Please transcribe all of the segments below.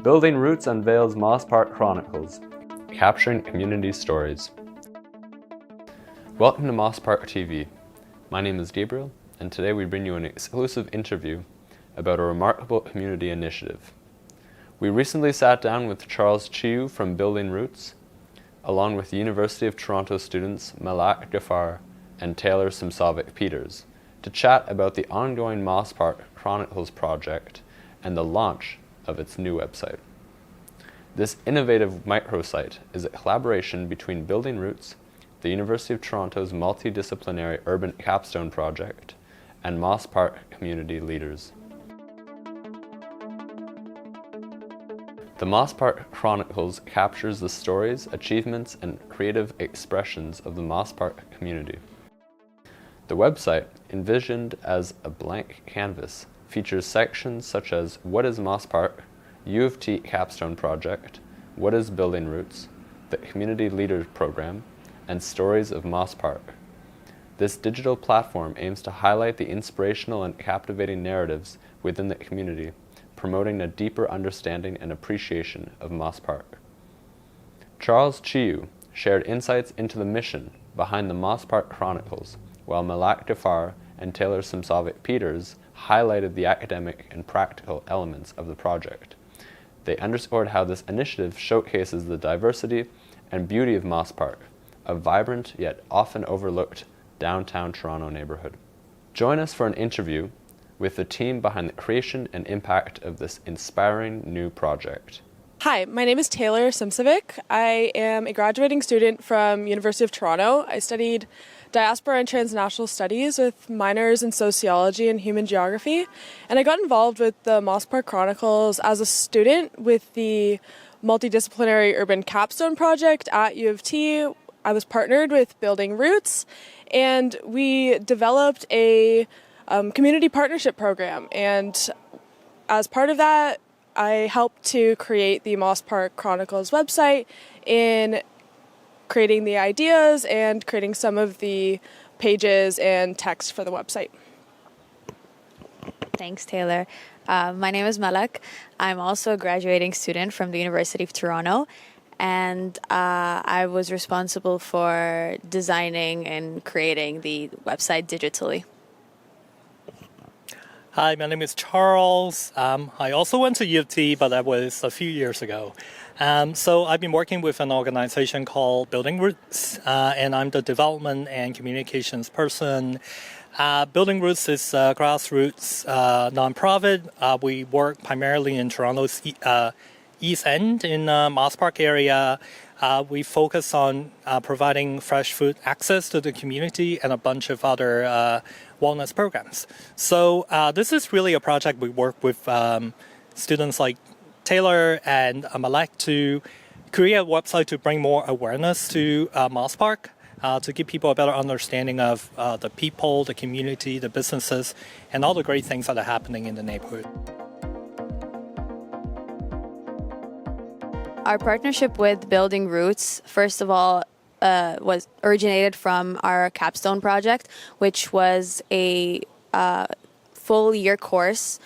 Building Roots unveils Moss Park Chronicles, capturing community stories. Welcome to Moss Park TV. My name is Gabriel, and today we bring you an exclusive interview about a remarkable community initiative. We recently sat down with Charles Chiu from Building Roots, along with University of Toronto students Malak, Gaafar, and Taylor Simsovic-Peters, to chat about the ongoing Moss Park Chronicles project and the launch of its new website. This innovative microsite is a collaboration between Building Roots, the University of Toronto's multidisciplinary urban capstone project, and Moss Park community leaders. The Moss Park Chronicles captures the stories, achievements, and creative expressions of the Moss Park community. The website, envisioned as a blank canvas, features sections such as What is Moss Park?, U of T Capstone Project, What is Building Roots?, the Community Leaders Program, and Stories of Moss Park. This digital platform aims to highlight the inspirational and captivating narratives within the community, promoting a deeper understanding and appreciation of Moss Park. Charles Chiu shared insights into the mission behind the Moss Park Chronicles, while Malak, Gaafar, and Taylor Simsovic-Peters highlighted the academic and practical elements of the project. They underscored how this initiative showcases the diversity and beauty of Moss Park, a vibrant yet often overlooked downtown Toronto neighborhood. Join us for an interview with the team behind the creation and impact of this inspiring new project. Hi, my name is Taylor Simsovic. I am a graduating student from University of Toronto. I studied diaspora and transnational studies with minors in sociology and human geography. And I got involved with the Moss Park Chronicles as a student with the multidisciplinary urban capstone project at U of T. I was partnered with Building Roots, and we developed a community partnership program. And as part of that, I helped to create the Moss Park Chronicles website in creating the ideas and creating some of the pages and text for the website. Thanks, Taylor. My name is Malak. I'm also a graduating student from the University of Toronto, and I was responsible for designing and creating the website digitally. Hi, my name is Charles. I also went to U of T, but that was a few years ago. So I've been working with an organization called Building Roots, and I'm the development and communications person. Building Roots is a grassroots nonprofit. We work primarily in Toronto's East End in Moss Park area. We focus on providing fresh food access to the community and a bunch of other wellness programs. So this is really a project we work with students like Taylor and Malak to create a website to bring more awareness to Moss Park, to give people a better understanding of the people, the community, the businesses, and all the great things that are happening in the neighborhood. Our partnership with Building Roots, first of all, was originated from our capstone project, which was a full year course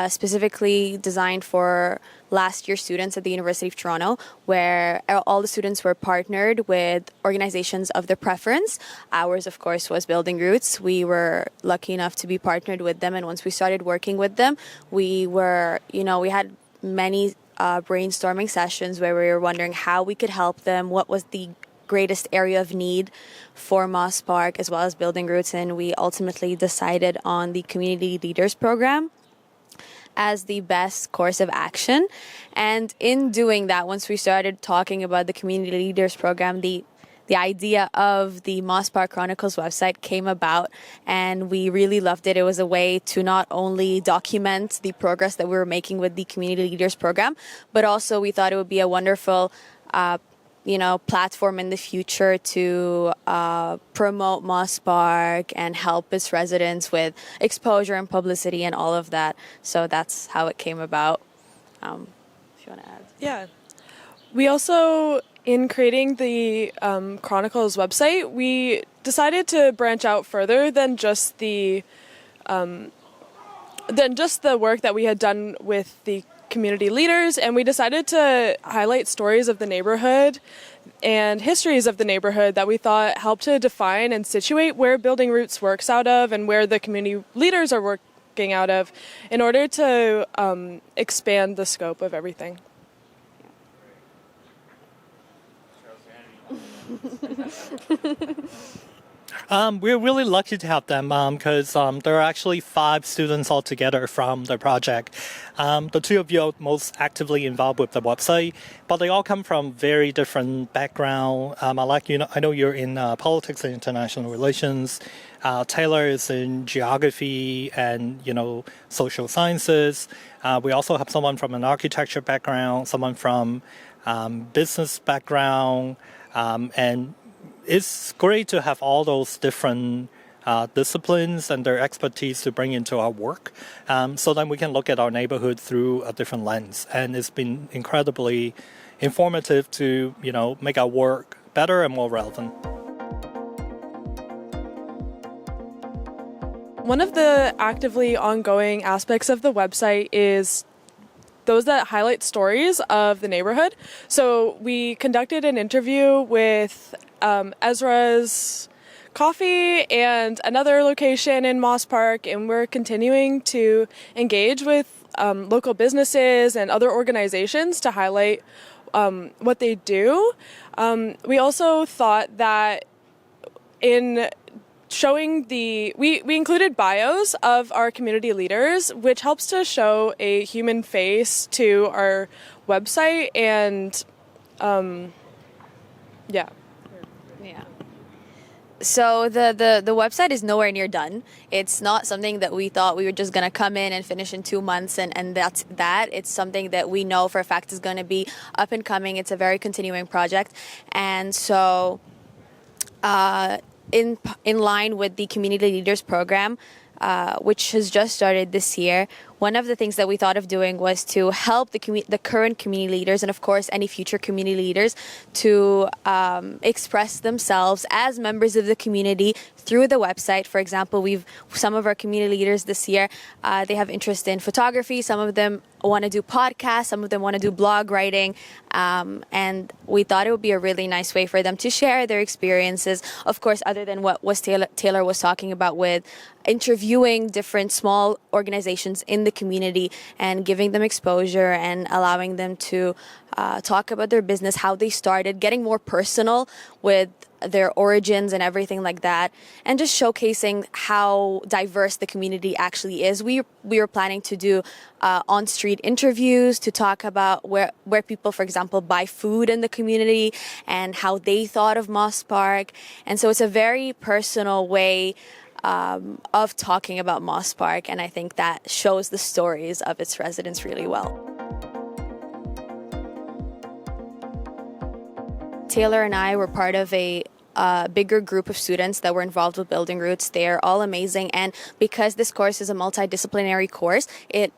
specifically designed for last year students at the University of Toronto, where all the students were partnered with organizations of their preference. Ours, of course, was Building Roots. We were lucky enough to be partnered with them, and once we started working with them, we had many brainstorming sessions where we were wondering how we could help them, what was the greatest area of need for Moss Park as well as Building Roots, and we ultimately decided on the Community Leaders Program as the best course of action. And in doing that, once we started talking about the Community Leaders Program, the idea of the Moss Park Chronicles website came about, and we really loved it. It was a way to not only document the progress that we were making with the Community Leaders Program, but also we thought it would be a wonderful platform in the future to promote Moss Park and help its residents with exposure and publicity and all of that. So that's how it came about. If you want to add. Yeah. We also, in creating the Chronicles website, we decided to branch out further than just the work that we had done with the community leaders, and we decided to highlight stories of the neighborhood and histories of the neighborhood that we thought helped to define and situate where Building Roots works out of and where the community leaders are working out of in order to expand the scope of everything. We're really lucky to have them because there are actually 5 students altogether from the project. The 2 of you are most actively involved with the website, but they all come from very different background. Malak, I know you're in politics and international relations. Taylor is in geography and social sciences. We also have someone from an architecture background, someone from business background, and it's great to have all those different disciplines and their expertise to bring into our work, so then we can look at our neighborhood through a different lens. And it's been incredibly informative to make our work better and more relevant. One of the actively ongoing aspects of the website is those that highlight stories of the neighborhood. So we conducted an interview with Ezra's Coffee and another location in Moss Park, and we're continuing to engage with local businesses and other organizations to highlight what they do. We also thought that in showing we included bios of our community leaders, which helps to show a human face to our website, and yeah. So the website is nowhere near done. It's not something that we thought we were just going to come in and finish in 2 months and that's that. It's something that we know for a fact is going to be up and coming. It's a very continuing project. And so in line with the Community Leaders Program, which has just started this year, one of the things that we thought of doing was to help the current community leaders and, of course, any future community leaders to express themselves as members of the community through the website. For example, some of our community leaders this year, they have interest in photography. Some of them want to do podcasts. Some of them want to do blog writing. And we thought it would be a really nice way for them to share their experiences. Of course, other than what Taylor was talking about with interviewing different small organizations in the community and giving them exposure and allowing them to talk about their business, how they started, getting more personal with their origins and everything like that, and just showcasing how diverse the community actually is. We were planning to do on-street interviews to talk about where people, for example, buy food in the community and how they thought of Moss Park. And so it's a very personal way of talking about Moss Park, and I think that shows the stories of its residents really well. Taylor and I were part of a bigger group of students that were involved with Building Roots. They are all amazing, and because this course is a multidisciplinary course, it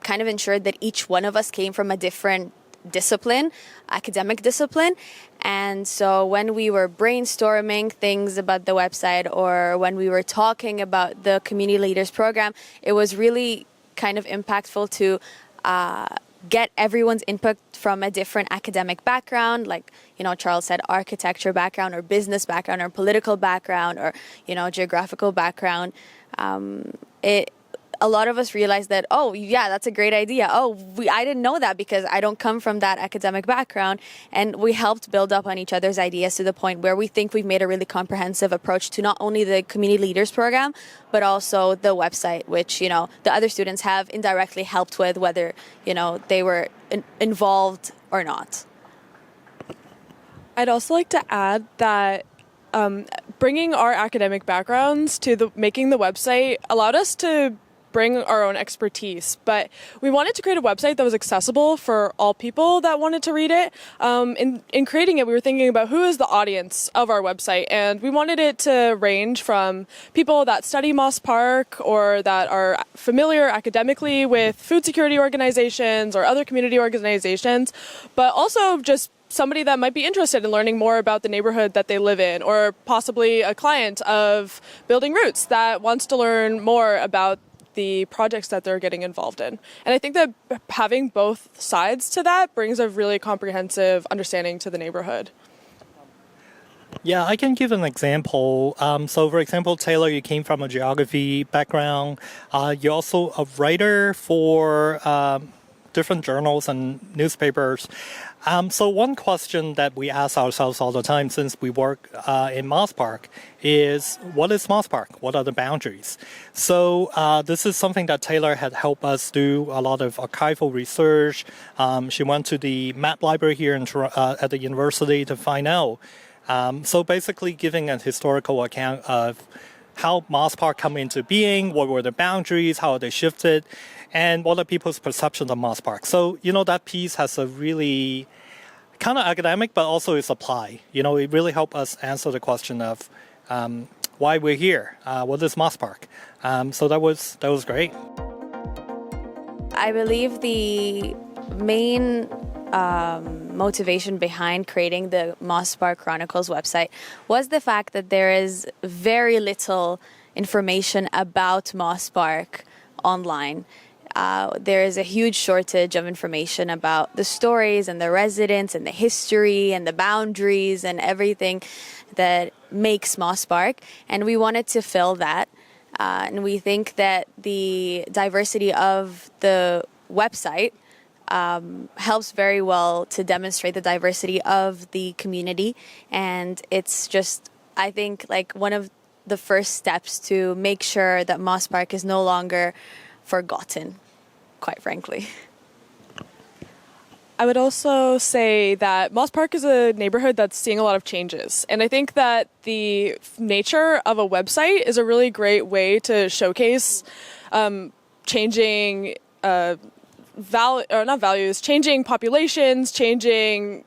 kind of ensured that each one of us came from a different discipline, academic discipline. And so when we were brainstorming things about the website or when we were talking about the Community Leaders Program, it was really kind of impactful to get everyone's input from a different academic background, like, Charles said, architecture background or business background or political background or, geographical background. A lot of us realized that, oh, yeah, that's a great idea. I didn't know that because I don't come from that academic background. And we helped build up on each other's ideas to the point where we think we've made a really comprehensive approach to not only the Community Leaders Program, but also the website, which, the other students have indirectly helped with, whether, they were involved or not. I'd also like to add that bringing our academic backgrounds to making the website allowed us to bring our own expertise, but we wanted to create a website that was accessible for all people that wanted to read it. In creating it, we were thinking about who is the audience of our website, and we wanted it to range from people that study Moss Park or that are familiar academically with food security organizations or other community organizations, but also just somebody that might be interested in learning more about the neighborhood that they live in, or possibly a client of Building Roots that wants to learn more about the projects that they're getting involved in. And I think that having both sides to that brings a really comprehensive understanding to the neighborhood. Yeah, I can give an example. So, for example, Taylor, you came from a geography background. You're also a writer for different journals and newspapers. So one question that we ask ourselves all the time since we work in Moss Park is, what is Moss Park? What are the boundaries? So this is something that Taylor had helped us do a lot of archival research. She went to the map library here at the university to find out. So basically giving a historical account of how Moss Park come into being, what were the boundaries, how they shifted, and what are people's perceptions of Moss Park. So, that piece has a really kind of academic, but also it's applied. It really helped us answer the question of why we're here, what is Moss Park. So that was great. I believe the main motivation behind creating the Moss Park Chronicles website was the fact that there is very little information about Moss Park online. There is a huge shortage of information about the stories and the residents and the history and the boundaries and everything that makes Moss Park. And we wanted to fill that. And we think that the diversity of the website helps very well to demonstrate the diversity of the community. And it's just, I think, like one of the first steps to make sure that Moss Park is no longer forgotten, quite frankly. I would also say that Moss Park is a neighborhood that's seeing a lot of changes. And I think that the nature of a website is a really great way to showcase changing changing populations, changing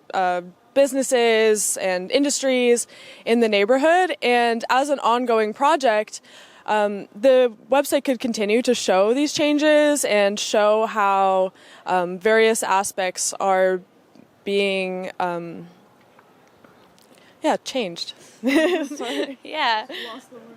businesses and industries in the neighborhood. And as an ongoing project, the website could continue to show these changes and show how various aspects are being changed. Yeah.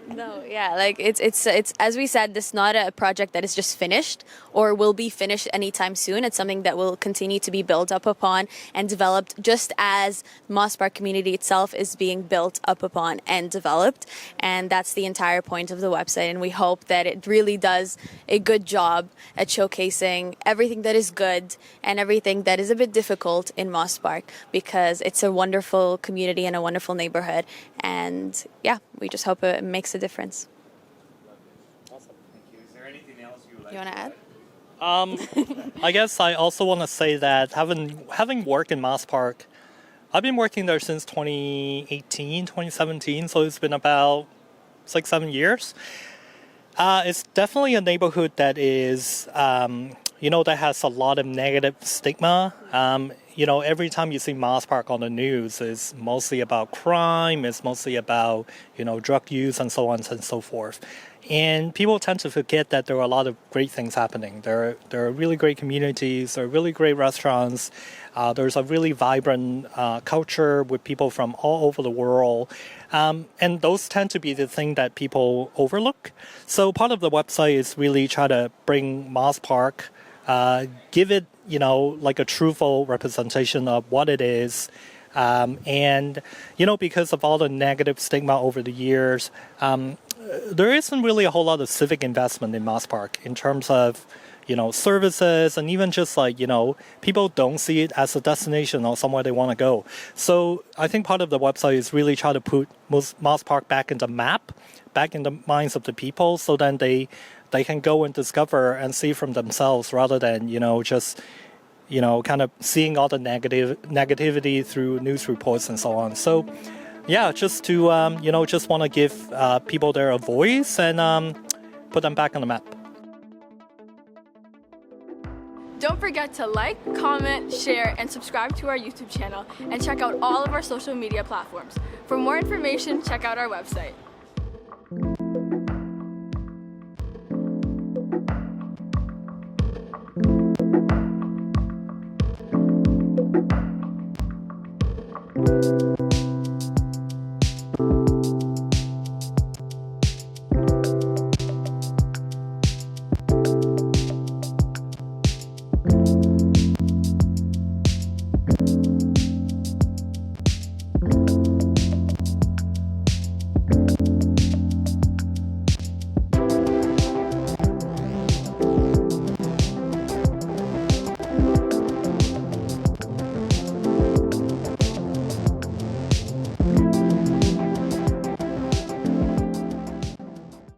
No, yeah, like it's as we said, this is not a project that is just finished or will be finished anytime soon. It's something that will continue to be built up upon and developed, just as Moss Park community itself is being built up upon and developed. And that's the entire point of the website. And we hope that it really does a good job at showcasing everything that is good and everything that is a bit difficult in Moss Park, because it's a wonderful community and a wonderful neighborhood. And yeah, we just hope it makes a difference. Awesome. Thank you. Is there anything else you would like You want to add? I guess I also want to say that having worked in Moss Park, I've been working there since 2018, 2017, so it's been about 6-7 years. It's definitely a neighborhood that is, that has a lot of negative stigma. Every time you see Moss Park on the news, it's mostly about crime, it's mostly about, drug use and so on and so forth. And people tend to forget that there are a lot of great things happening. There are really great communities, there are really great restaurants, there's a really vibrant culture with people from all over the world. And those tend to be the thing that people overlook. So part of the website is really try to bring Moss Park, give it, like a truthful representation of what it is. And because of all the negative stigma over the years, there isn't really a whole lot of civic investment in Moss Park in terms of, services, and even just people don't see it as a destination or somewhere they want to go. So I think part of the website is really try to put Moss Park back in the map, back in the minds of the people, so then they can go and discover and see from themselves, rather than, just kind of seeing all the negativity through news reports and so on. So, yeah, just to, just want to give people there a voice and put them back on the map. Don't forget to like, comment, share, and subscribe to our YouTube channel, and check out all of our social media platforms. For more information, check out our website.